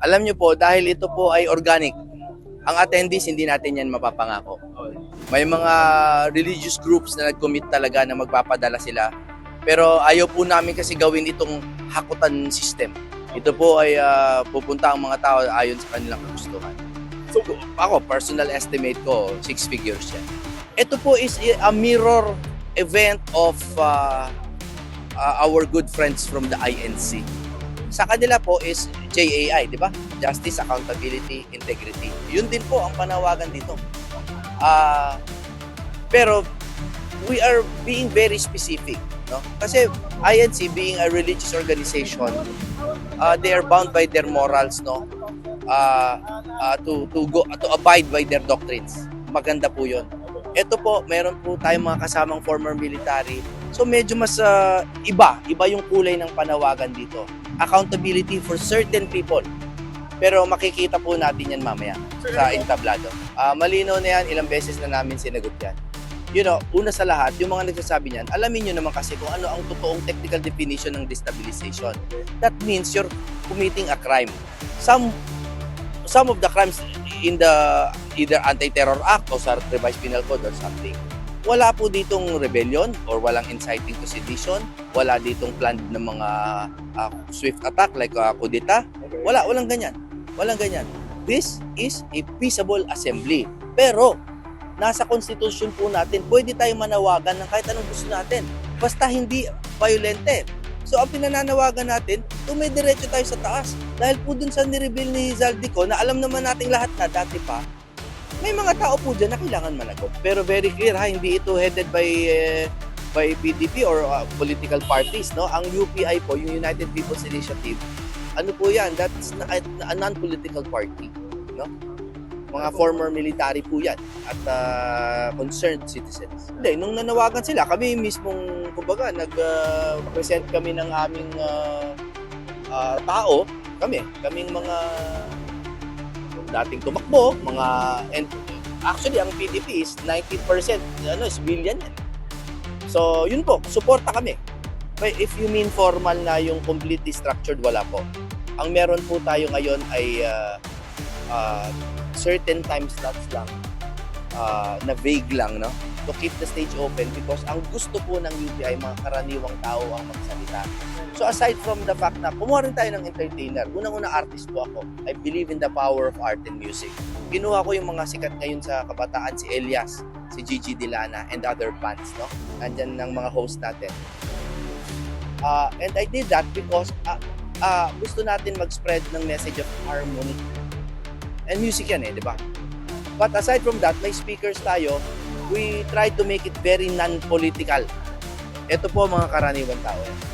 Alam nyo po, dahil ito po ay organic, ang attendees hindi natin yan mapapangako. May mga religious groups na nag-commit talaga na magpapadala sila. Pero ayaw po namin kasi gawin itong hakutan system. Ito po ay pupunta ang mga tao ayon sa kanilang kagustuhan. So, ako, personal estimate ko, 6 figures yan. Ito po is a mirror event of our good friends from the INC. Sa kanila po is JAI, di ba? Justice, Accountability, Integrity. Yun din po ang panawagan dito. Pero we are being very specific, no? Kasi INC being a religious organization, they are bound by their morals, no? To abide by their doctrines. Maganda po 'yon. Ito po, meron po tayong mga kasamang former military. So medyo mas iba yung kulay ng panawagan dito. Accountability for certain people. Pero makikita po natin yan mamaya sa entablado. Malinaw na yan, ilang beses na namin sinagot yan. You know, una sa lahat, yung mga nagsasabi niyan, alamin nyo naman kasi kung ano ang totoong technical definition ng destabilization. That means you're committing a crime. Some of the crimes in the either Anti-Terror Act o sa Revised Penal Code or something, wala po ditong rebellion or walang inciting to sedition, wala ditong planned na mga swift attack like kudeta. Walang ganyan. Walang ganyan. This is a peaceable assembly. Pero nasa constitution po natin, pwede tayong manawagan ng kahit anong gusto natin. Basta hindi violente. So ang pinananawagan natin, tumidiretso tayo sa taas. Dahil po dun sa nireveal ni Zaldico, na alam naman nating lahat na dati pa, may mga tao po dyan na kailangan managot. Pero very clear ha, hindi ito headed by PDP or political parties, no? Ang UPI po, yung United People's Initiative, ano po yan? That's a non-political party, no? Mga former military po yan at concerned citizens. Hindi, nung nanawagan sila, kami mismong, kumbaga, nag-present kami ng aming tao, kaming mga dating tumakbo, actually ang PDP is 90% civilian yan. So yun po, suporta kami. But if you mean formal na yung completely structured, wala po. Ang meron po tayo ngayon ay certain time slots lang, na vague lang, no? To keep the stage open because ang gusto po ng UPI, mga karaniwang tao ang magsalita. So aside from the fact na kumuha rin tayo ng entertainer, unang-una artist po ako. I believe in the power of art and music. Kinuha ko yung mga sikat ngayon sa kabataan, si Elias, si Gigi Dilana, and other bands, no? Nandyan ng mga host natin. And I did that because gusto natin mag-spread ng message of harmony. And music yan di ba? But aside from that, may speakers tayo, we try to make it very non-political. Ito po mga karaniwang tao.